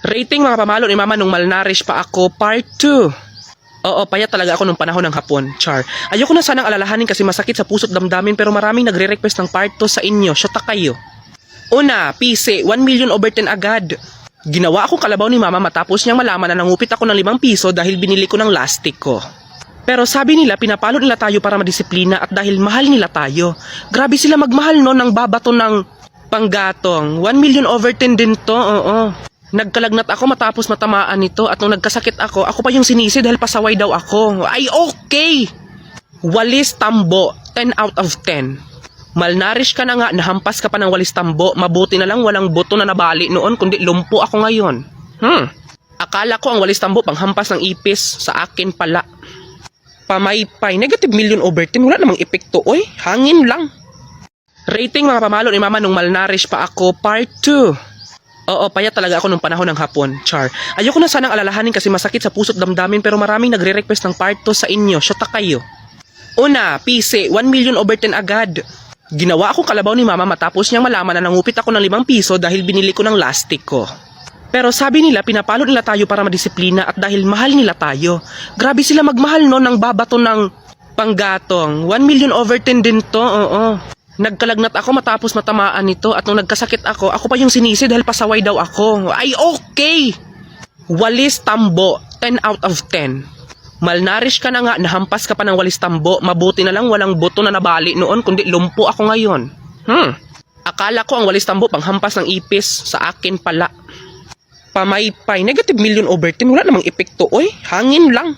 Rating mga pamalo ni mama nung malnourished pa ako, part 2. Oo, payat talaga ako nung panahon ng hapon, char. Ayoko na sanang alalahanin kasi masakit sa puso't damdamin pero maraming nagre-request ng part 2 sa inyo, syota kayo. Una, PC, 1 million over 10 agad. Ginawa akong kalabaw ni mama matapos niyang malaman na nangupit ako ng 5 piso dahil binili ko ng lastik ko. Pero sabi nila pinapalo nila tayo para madisiplina at dahil mahal nila tayo. Grabe sila magmahal no ng babato ng panggatong. 1 million over 10 din to, oo. Nagkalagnat ako matapos matamaan nito at nung nagkasakit ako pa yung sinisi dahil pasaway daw ako. Ay okay! Walis tambo, 10 out of 10. Malnourished ka na nga, nahampas ka pa ng walis tambo, mabuti na lang walang buto na nabali noon kundi lumpo ako ngayon. Akala ko ang walis tambo panghampas ng ipis, sa akin pala. Pamaypay, negative million over 10, wala namang epekto, oy, hangin lang. Rating mga pamalo ni mama nung malnourished pa ako, part 2. Oo, payat talaga ako nung panahon ng hapon, char. Ayoko na sanang alalahanin kasi masakit sa puso't damdamin pero maraming nagre-request ng part 2 sa inyo, syota kayo. Una, PC, 1 million over 10 agad. Ginawa akong kalabaw ni mama matapos niyang malaman na nangupit ako ng 5 piso dahil binili ko ng lastik ko. Pero sabi nila pinapalo nila tayo para madisiplina at dahil mahal nila tayo. Grabe sila magmahal no ng babato ng panggatong. 1 million over 10 din to, oo. Nagkalagnat ako matapos matamaan nito at nung nagkasakit ako pa yung sinisi dahil pasaway daw ako. Ay okay! Walis tambo, 10 out of 10. Malnourished ka na nga, nahampas ka pa ng walis tambo, mabuti na lang walang buto na nabali noon kundi lumpo ako ngayon. Akala ko ang walis tambo panghampas ng ipis, sa akin pala. Pamaypay, negative million over 10, wala namang epekto, oy, hangin lang.